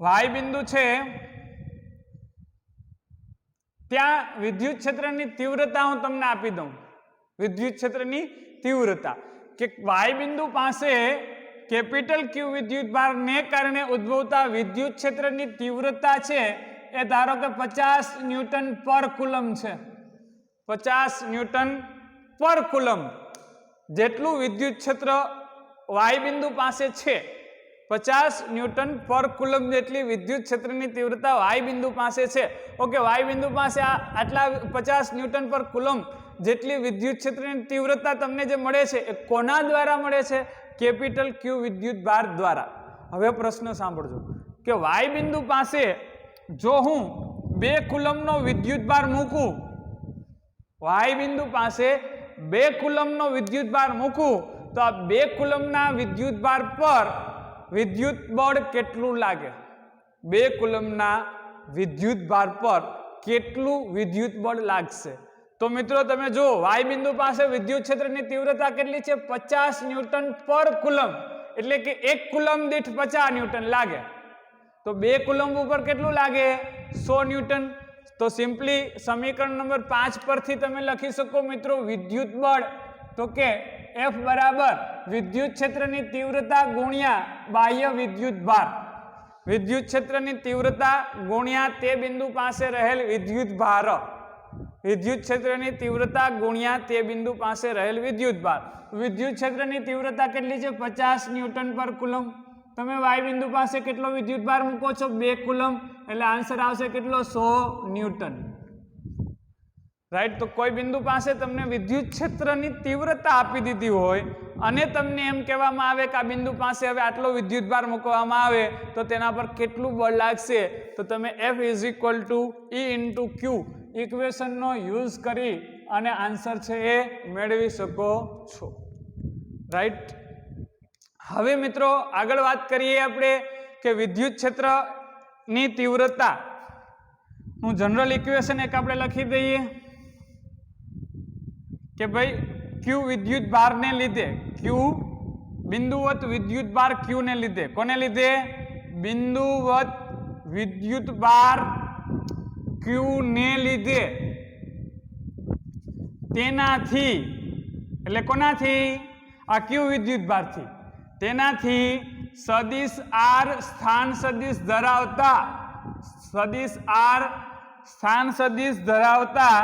વાય બિંદુ છે, ત્યાં વિદ્યુત ક્ષેત્રની તીવ્રતા હું તમને આપી દઉં. વિદ્યુત ક્ષેત્રની તીવ્રતા કે વાય બિંદુ પાસે કેપિટલ Q વિદ્યુતભારને કારણે ઉદ્ભવતા વિદ્યુત ક્ષેત્રની તીવ્રતા છે એ ધારો કે 50 ન્યૂટન પર કુલમ છે. 50 ન્યૂટન પર કુલમ જેટલું વિદ્યુત ક્ષેત્ર વાય બિંદુ પાસે છે, 50 ન્યૂટન પર કુલમ જેટલી વિદ્યુત ક્ષેત્રની તીવ્રતા વાય બિંદુ પાસે છે. ઓકે, વાય બિંદુ પાસે આટલા 50 ન્યૂટન પર કુલમ જેટલી વિદ્યુત ક્ષેત્રની તીવ્રતા તમને જે મળે છે એ કોના દ્વારા મળે છે? કેપિટલ Q વિદ્યુતભાર દ્વારા. હવે પ્રશ્ન સાંભળજો કે વાય બિંદુ પાસે જો હું 2 કુલમનો વિદ્યુતભાર મૂકું, વાય બિંદુ પાસે 2 કુલમનો વિદ્યુતભાર મૂકું તો આ 2 કુલમના વિદ્યુતભાર પર વિદ્યુત બળ કેટલું લાગે? 2 કુલમના વિદ્યુતભાર પર કેટલું વિદ્યુત બળ લાગશે? તો મિત્રો તમે જો વાય બિંદુ પાસે વિદ્યુત ક્ષેત્રની તીવ્રતા કેટલી છે? 50 ન્યૂટન પર કુલમ એટલે કે 1 કુલમ દીઠ 50 ન્યૂટન લાગે. તો 2 કુલમ ઉપર કેટલું લાગે? 100 ન્યૂટન. તો સિમ્પલી સમીકરણ નંબર 5 પરથી તમે લખી શકો મિત્રો વિદ્યુત બળ તો કે F બરાબર વિદ્યુત ક્ષેત્રની તીવ્રતા ગુણ્યા બાહ્ય વિદ્યુતભાર. વિદ્યુત ક્ષેત્રની તીવ્રતા ગુણ્યા તે બિંદુ પાસે રહેલ વિદ્યુતભાર. વિદ્યુત ક્ષેત્રની તીવ્રતા ગુણ્યા તે બિંદુ પાસે રહેલ વિદ્યુતભાર. વિદ્યુત ક્ષેત્રની તીવ્રતા કેટલી છે? 50 ન્યૂટન પર કુલમ. તમે વાય બિંદુ પાસે કેટલો વિદ્યુતભાર મૂકો છો? 2 કુલમ. એટલે આન્સર આવશે કેટલો? 100 ન્યૂટન. રાઈટ. તો કોઈ બિંદુ પાસે તમને વિદ્યુત ક્ષેત્રની તીવ્રતા આપી દીધી હોય અને તમને એમ કહેવામાં આવે કે આ બિંદુ પાસે હવે આટલો વિદ્યુતભાર મૂકવામાં આવે તો તેના પર કેટલું બળ લાગશે? તો તમે F = E × Q ઇક્વેશનનો યુઝ કરી અને આન્સર છે એ મેળવી શકો છો. રાઈટ. હવે મિત્રો આગળ વાત કરીએ આપણે કે વિદ્યુત ક્ષેત્રની તીવ્રતા. હું જનરલ ઇક્વેશન એક આપણે લખી દઈએ કે ભાઈ Q વિદ્યુતભારને લીધે, Q બિંદુવત વિદ્યુતભાર Q ને લીધે, કોને લીધે? બિંદુવત વિદ્યુતભાર Q ને લીધે તેનાથી એટલે કોનાથી? આ Q વિદ્યુતભારથી. તેનાથી સદિશ R સ્થાન સદિશ ધરાવતા, સદિશ R સ્થાન સદિશ ધરાવતા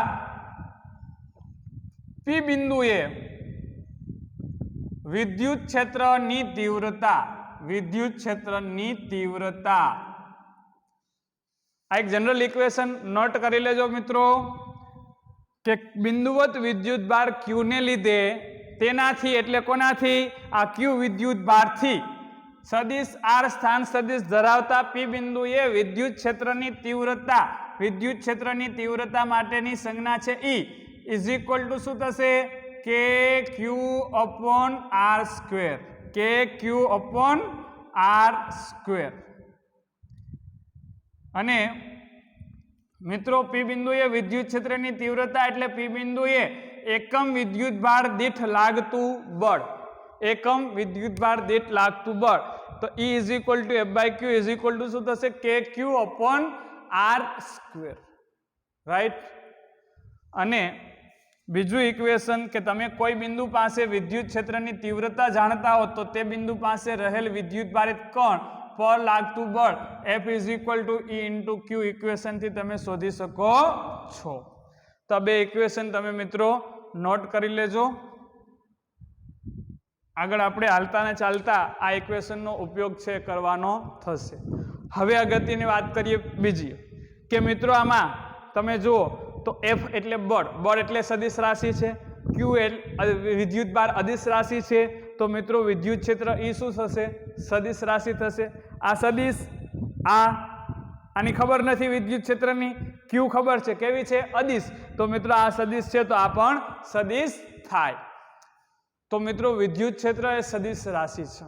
P બિંદુએ વિદ્યુત ક્ષેત્રની તીવ્રતા, વિદ્યુત ક્ષેત્રની તીવ્રતા. આ એક જનરલ ઇક્વેશન નોટ કરી લેજો મિત્રો કે બિંદુવત વિદ્યુતભાર Q ને લીધે તેનાથી એટલે કોનાથી? આ Q વિદ્યુતભારથી સદિશ R સ્થાન સદિશ ધરાવતા P બિંદુએ વિદ્યુત ક્ષેત્રની તીવ્રતા વિદ્યુત ક્ષેત્રની તીવ્રતા માટેની સંજ્ઞા છે E ઇઝ ઇક્વલ ટુ શું થશે કે ક્યુ અપોન આર સ્ક્વેર કે ક્યુ અપોન આર સ્ક્વેર અને મિત્રો પી બિંદુએ વિદ્યુત ક્ષેત્રની તીવ્રતા એટલે પી બિંદુએ એકમ વિદ્યુત ભાર દીઠ લાગતું બળ એકમ વિદ્યુત ભાર દીઠ લાગતું બળ તો E is equal to F by Q is equal to શું થશે કે Q upon R square right અને બીજું ઇક્વેશન કે તમે કોઈ બિંદુ પાસે વિદ્યુત ક્ષેત્રની તીવ્રતા જાણતા હો તો તે બિંદુ પાસે રહેલ વિદ્યુત ભારિત કણ પર લાગતું બળ F is equal to E into Q ઇક્વેશનથી તમે શોધી શકો છો તો બે ઇક્વેશન તમે મિત્રો નોટ કરી લેજો આગળ આપણે હાલતા ને ચાલતા આ ઇક્વેશનનો ઉપયોગ છે કરવાનો થશે હવે અગત્યની વાત કરીએ બીજી કે મિત્રો આમાં તમે જુઓ તો F એટલે બળ એટલે સદિશ રાશિ છે Q એટલે વિદ્યુત ભાર અદિશ રાશિ છે તો મિત્રો વિદ્યુત ક્ષેત્ર E શું થશે સદિશ રાશિ થશે આ સદિશ આની ખબર નથી વિદ્યુત ક્ષેત્રની Q ખબર છે કેવી છે અદિશ તો મિત્રો આ સદિશ છે તો આ પણ સદિશ થાય તો મિત્રો વિદ્યુત ક્ષેત્ર એ સદિશ રાશિ છે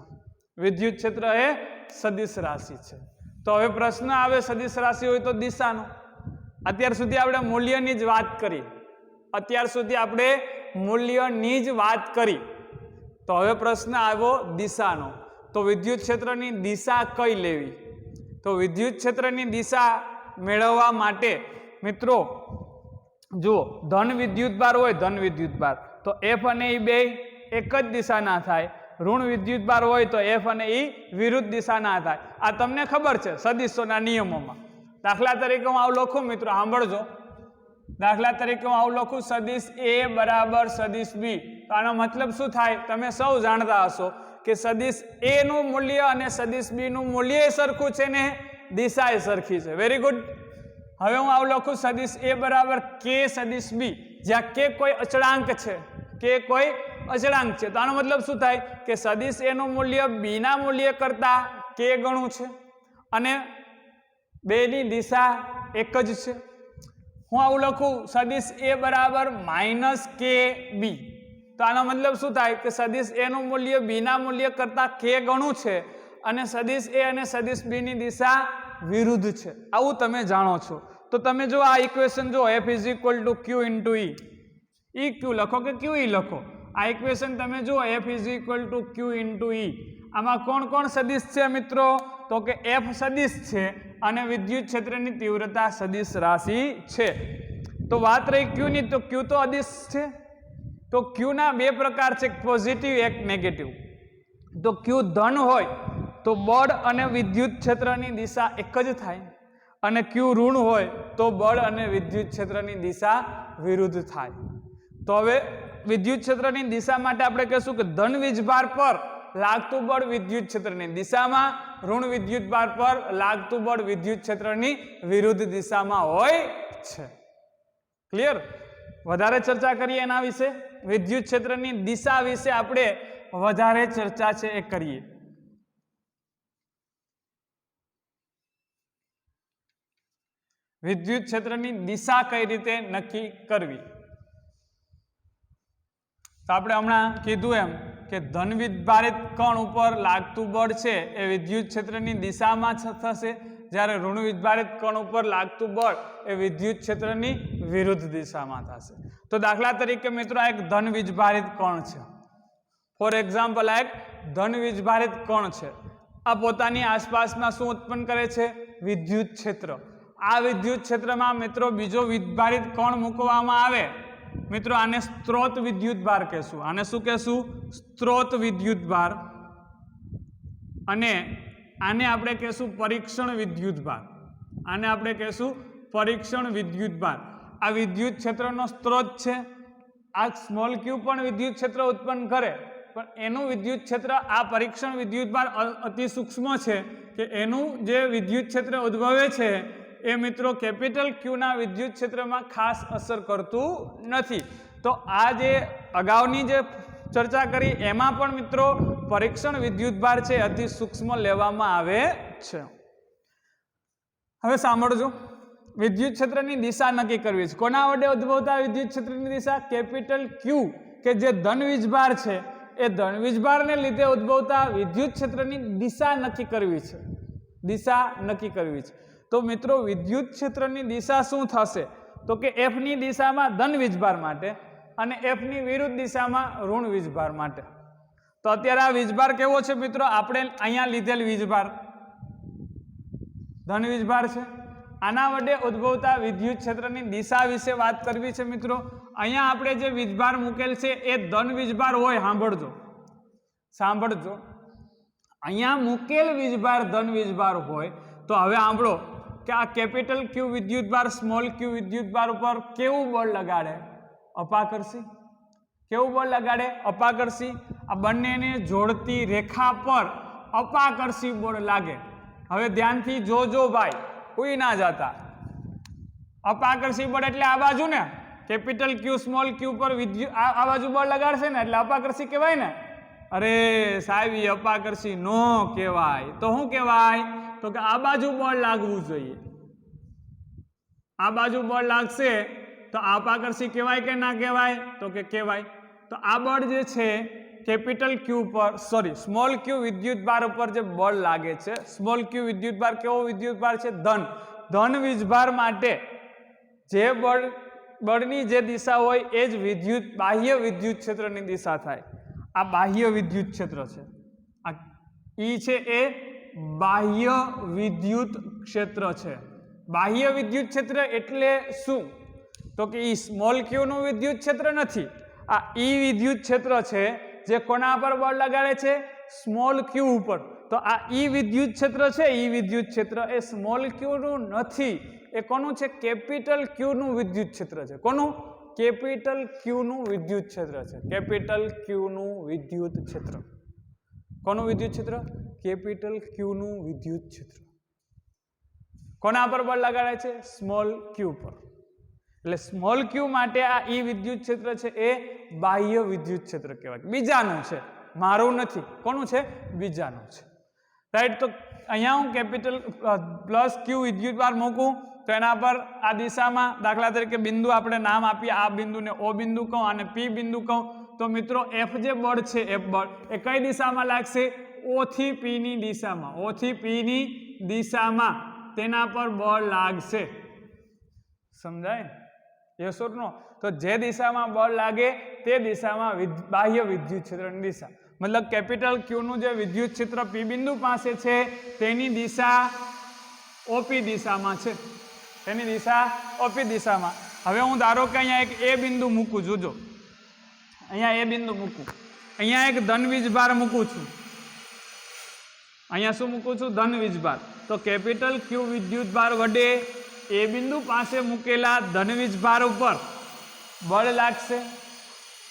વિદ્યુત ક્ષેત્ર એ સદિશ રાશિ છે તો હવે પ્રશ્ન આવે સદિશ રાશિ હોય તો દિશાનો અત્યાર સુધી આપણે મૂલ્યની જ વાત કરી તો હવે પ્રશ્ન આવ્યો દિશાનો તો વિદ્યુત ક્ષેત્રની દિશા કઈ લેવી તો વિદ્યુત ક્ષેત્રની દિશા મેળવવા માટે મિત્રો જુઓ ધન વિદ્યુત ભાર હોય ધન વિદ્યુત ભાર તો F અને E બે એક જ દિશાના થાય ઋણ વિદ્યુત ભાર હોય તો F અને E વિરુદ્ધ દિશાના થાય આ તમને ખબર છે સદિશોના નિયમોમાં દાખલા તરીકે હું આવું લખું મિત્રો સાંભળજો દાખલા તરીકે હું આવું લખું સદિશ A બરાબર સદિશ B તો આનો મતલબ શું થાય તમે સૌ જાણતા હશો કે સદિશ A નું મૂલ્ય અને સદિશ B નું મૂલ્ય સરખું છે ને દિશા એ સરખી છે વેરી ગુડ હવે હું આવું લખું સદિશ A બરાબર K સદિશ B જ્યાં K કોઈ અચળાંક છે તો આનો મતલબ શું થાય કે સદિશ A નું મૂલ્ય B ના મૂલ્ય કરતા K ગણું છે અને બેની દિશા એક જ છે હું આવું લખું સદિશ A બરાબર -KB તો આનો મતલબ શું થાય કે સદિશ A નું મૂલ્ય B ના મૂલ્ય કરતા K ગણું છે અને સદિશ A અને સદિશ B ની દિશા વિરુદ્ધ છે આવું તમે જાણો છો તો તમે જો આ ઇક્વેશન જો F is equal two Q into E Q લખો કે Q E લખો આ ઇક્વેશન તમે જો F is equal two Q into E આમાં કોણ કોણ સદિશ છે મિત્રો તો કે F સદિશ છે અને વિદ્યુત ક્ષેત્રની તીવ્રતા સદિશ રાશિ છે તો વાત રહી Q ની તો Q તો અદિશ છે તો Q ના બે પ્રકાર છે એક પોઝિટિવ એક નેગેટિવ તો Q ધન હોય તો બળ અને વિદ્યુત ક્ષેત્રની દિશા એક જ થાય અને Q ઋણ હોય તો બળ અને વિદ્યુત ક્ષેત્રની દિશા વિરુદ્ધ થાય તો હવે વિદ્યુત ક્ષેત્રની દિશા માટે આપણે કહેશું કે ધન વીજભાર પર લાગતું બળ વિદ્યુત ક્ષેત્રની દિશામાં ઋણ વિદ્યુત ભાર પર લાગતું બળ વિદ્યુત ક્ષેત્રની વિરુદ્ધ દિશામાં હોય છે ક્લિયર વધારે ચર્ચા કરીએ એના વિશે વિદ્યુત ક્ષેત્રની દિશા વિશે આપણે વધારે ચર્ચા છે એ કરીએ વિદ્યુત ક્ષેત્રની દિશા કઈ રીતે નક્કી કરવી તો આપણે હમણાં કીધું એમ કે ધન વિદ્યુતભારિત કણ ઉપર લાગતું બળ છે એ વિદ્યુત ક્ષેત્રની દિશામાં થશે જ્યારે ઋણ વિદ્યુતભારિત કણ ઉપર લાગતું બળ એ વિદ્યુત ક્ષેત્રની વિરુદ્ધ દિશામાં થશે તો દાખલા તરીકે મિત્રો આ એક ધન વીજભારિત કણ છે ફોર એક્ઝામ્પલ આ એક ધન વીજભારિત કણ છે આ પોતાની આસપાસમાં શું ઉત્પન્ન કરે છે વિદ્યુત ક્ષેત્ર આ વિદ્યુત ક્ષેત્રમાં મિત્રો બીજો વીજભારિત કણ મૂકવામાં આવે મિત્રો આને સ્ત્રોત વિદ્યુત ભાર કહેશું આને શું કહેશું સ્ત્રોત વિદ્યુત ભાર અને આને આપણે કહેશું પરીક્ષણ વિદ્યુત ભાર આને આપણે કહેશું પરીક્ષણ વિદ્યુત ભાર આ વિદ્યુત ક્ષેત્રનો સ્ત્રોત છે આ સ્મોલ ક્યુ પણ વિદ્યુત ક્ષેત્ર ઉત્પન્ન કરે પણ એનું વિદ્યુત ક્ષેત્ર આ પરીક્ષણ વિદ્યુત ભાર અતિ સૂક્ષ્મ છે કે એનું જે વિદ્યુત ક્ષેત્ર ઉદ્ભવે છે એ મિત્રો કેપિટલ ક્યુ ના વિદ્યુત ક્ષેત્રમાં ખાસ અસર કરતું નથી તો આ જે અગાઉની જે ચર્ચા કરી એમાં પણ મિત્રો પરીક્ષણ વિદ્યુતભાર છે અતિ સૂક્ષ્મ લેવામાં આવે છે હવે સાંભળજો વિદ્યુત ક્ષેત્રની દિશા નક્કી કરવી છે. કોના વડે ઉદ્ભવતા વિદ્યુત ક્ષેત્રની દિશા? કેપિટલ ક્યુ કે જે ધન વીજભાર છે એ ધન વીજભારને લીધે ઉદ્ભવતા વિદ્યુત ક્ષેત્રની દિશા નક્કી કરવી છે. દિશા નક્કી કરવી છે. તો મિત્રો વિદ્યુત ક્ષેત્રની દિશા શું થશે? તો કે F ની દિશામાં ધન વીજભાર માટે અને F ની વિરુદ્ધ દિશામાં ઋણ વીજભાર માટે. તો અત્યારે આ વીજભાર કેવો છે મિત્રો? આપણે અહીંયા લીધેલ વીજભાર ધન વીજભાર છે. આના વડે ઉદ્ભવતા વિદ્યુત ક્ષેત્રની દિશા વિશે વાત કરવી છે મિત્રો. અહીંયા આપણે જે વીજભાર મૂકેલ છે એ ધન વીજભાર હોય. સાંભળજો. અહીંયા મૂકેલ વીજભાર ધન વીજભાર હોય તો હવે સાંભળો કે આ કેપિટલ ક્યુ વિદ્યુતભાર સ્મોલ ક્યુ વિદ્યુતભાર ઉપર કેવું બળ લગાડે? અપાકર્ષી. કેવું બળ લગાડે? અપાકર્ષી. આ બંનેને જોડતી રેખા પર અપાકર્ષી બળ લાગે. હવે ધ્યાનથી જોજો ભાઈ, કોઈ ના જતા. અપાકર્ષી બળ એટલે આ બાજુ ને, કેપિટલ ક્યુ સ્મોલ ક્યુ પર વિદ્યુત આ બાજુ બળ લગાડશે ને એટલે અપાકર્ષી કહેવાય ને. અરે સાહેબ એ અપાકર્ષી નો કહેવાય. તો શું કહેવાય? તો કે આ બાજુ બળ લાગવું જોઈએ. આ બાજુ બળ લાગશે તો અપાકર્ષી કહેવાય કે ના કહેવાય? તો કે કહેવાય. તો આ બળ જે છે કેપિટલ ક્યુ પર સ્મોલ ક્યુ વિદ્યુતભાર ઉપર જે બળ લાગે છે, સ્મોલ ક્યુ વિદ્યુતભાર કેવો વિદ્યુતભાર છે? ધન વીજભાર માટે જે બળની જે દિશા હોય એ જ બાહ્ય વિદ્યુત ક્ષેત્રની દિશા થાય. આ બાહ્ય વિદ્યુત ક્ષેત્ર છે. આ ઈ છે એ બાહ્ય વિદ્યુત ક્ષેત્ર છે. બાહ્ય વિદ્યુત ક્ષેત્ર એટલે શું? તો કે ઈ સ્મોલ ક્યુ નું વિદ્યુત ક્ષેત્ર નથી. આ ઈ વિદ્યુત ક્ષેત્ર છે જે કોના પર બળ લગાડે છે? સ્મોલ ક્યુ ઉપર. તો આ ઈ વિદ્યુત ક્ષેત્ર છે, ઈ વિદ્યુત ક્ષેત્ર એ સ્મોલ ક્યુ નું નથી. એ કોનું છે? કેપિટલ ક્યુ નું વિદ્યુત ક્ષેત્ર છે. કોનું? કેપિટલ ક્યુ નું વિદ્યુત ક્ષેત્ર છે. કેપિટલ ક્યુ નું વિદ્યુત ક્ષેત્ર. કોનું વિદ્યુત ક્ષેત્ર? કેપિટલ ક્યુ નું વિદ્યુત ક્ષેત્ર. કોના પર બળ લગાડે છે? સ્મોલ ક્યુ પર. એટલે સ્મોલ ક્યુ માટે આ ઈ વિદ્યુત ક્ષેત્ર છે એ બાહ્ય વિદ્યુત ક્ષેત્ર કહેવાય. બીજાનું છે, મારું નથી. કોનું છે? બીજાનું છે. રાઈટ. તો અહીંયા હું કેપિટલ પ્લસ ક્યુ વિદ્યુતભાર મૂકું તો એના પર આ દિશામાં દાખલા તરીકે બિંદુ આપણે નામ આપીએ. આ બિંદુને ઓ બિંદુ કહું અને પી બિંદુ કહું. તો મિત્રો એફ જે બળ છે એફ બળ એ કઈ દિશામાં લાગશે? ઓ થી પી ની દિશામાં. ઓ થી પી ની દિશામાં તેના પર બળ લાગશે. સમજાય? યસ ઓર નો? તો જે દિશામાં બળ લાગે તે દિશામાં બાહ્ય વિદ્યુત ક્ષેત્રની દિશા. મતલબ કેપિટલ ક્યુ નું જે વિદ્યુત ક્ષેત્ર પી બિંદુ પાસે છે તેની દિશા ઓપી દિશામાં છે. તેની દિશા ઓપી દિશામાં. હવે હું ધારો કે અહીંયા એક એ બિંદુ મૂકું. જોજો અહીંયા એ બિંદુ મૂકું. અહીંયા એક ધન વીજભાર મૂકું છું. અહીંયા શું મૂકું છું? ધન વીજભાર. તો કેપિટલ ક્યુ વિદ્યુતભાર વડે એ બિંદુ પાસે મૂકેલા ધન વીજભાર ઉપર બળ લાગશે.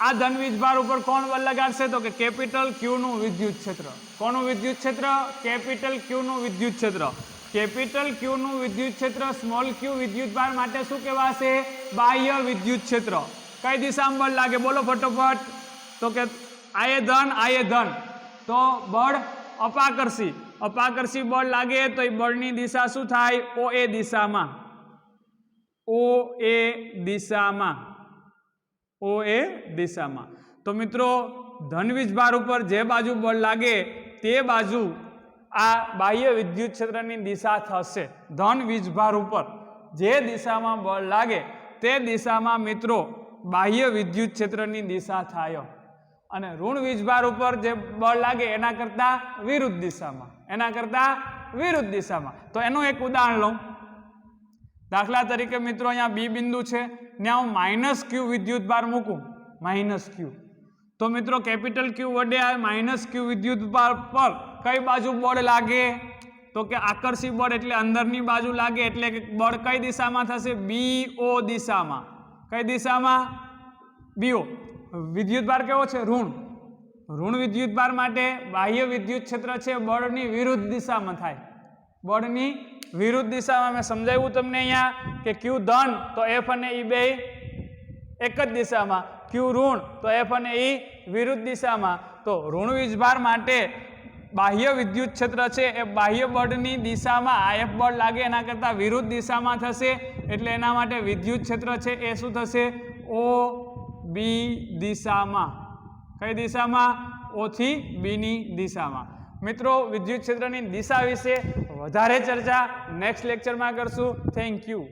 આ ધન વીજભાર ઉપર કોણ બળ લગાડશે? તો કે કેપિટલ ક્યુ નું વિદ્યુત ક્ષેત્ર. કોનું વિદ્યુત ક્ષેત્ર? કેપિટલ ક્યુ નું વિદ્યુત ક્ષેત્ર. કેપિટલ ક્યુ નું વિદ્યુત ક્ષેત્ર સ્મોલ ક્યુ વિદ્યુતભાર માટે શું કહેવાશે? બાહ્ય વિદ્યુત ક્ષેત્ર. કઈ દિશામાં બળ લાગે? બોલો ફટોફટ. તો કે આ એ ધન. તો બળ અપાકર્ષી. અપાકર્ષી બળ લાગે તો એ બળની દિશા શું થાય? ઓ એ દિશામાં. ઓ એ દિશામાં. ઓ એ દિશામાં. તો મિત્રો ધન વીજભાર ઉપર જે બાજુ બળ લાગે તે બાજુ આ બાહ્ય વિદ્યુત ક્ષેત્રની દિશા થશે. ધન વીજભાર ઉપર જે દિશામાં બળ લાગે તે દિશામાં મિત્રો બાહ્ય વિદ્યુત ક્ષેત્રની દિશા થાય. અને ઋણ વીજભાર ઉપર જે બળ લાગે એના કરતા વિરુદ્ધ દિશામાં. તો એનું એક ઉદાહરણ લઉં. દાખલા તરીકે મિત્રો અહીંયા બી બિંદુ છે, ત્યાં હું માઇનસ ક્યુ વિદ્યુતભાર મૂકું. માઇનસ ક્યુ. તો મિત્રો કેપિટલ ક્યુ વડે આ માઇનસ ક્યુ વિદ્યુતભાર પર કઈ બાજુ બળ લાગે? તો કે આકર્ષી બળ એટલે અંદરની બાજુ લાગે. એટલે કે બળ કઈ દિશામાં થશે? BO દિશામાં. કઈ દિશામાં? BO. વિદ્યુતભાર કેવો છે? ઋણ વિદ્યુતભાર માટે બાહ્ય વિદ્યુત ક્ષેત્ર છે બળની વિરુદ્ધ દિશામાં થાય. બળની વિરુદ્ધ દિશામાં. મેં સમજાવ્યું તમને અહીંયા કે ક્યુ ધન તો એફ અને ઈ બે એક જ દિશામાં, ક્યુ ઋણ તો એફ અને ઈ વિરુદ્ધ દિશામાં. તો ઋણ વીજભાર માટે બાહ્ય વિદ્યુત ક્ષેત્ર છે એ બાહ્ય બળની દિશામાં આ એફ બળ લાગે એના કરતાં વિરુદ્ધ દિશામાં થશે. એટલે એના માટે વિદ્યુત ક્ષેત્ર છે એ શું થશે? ઓ બી દિશામાં. કઈ દિશામાં? ઓ થી બી ની દિશામાં. મિત્રો, વિદ્યુત ક્ષેત્રની દિશા વિશે વધારે ચર્ચા નેક્સ્ટ લેક્ચરમાં કરશું. Thank you.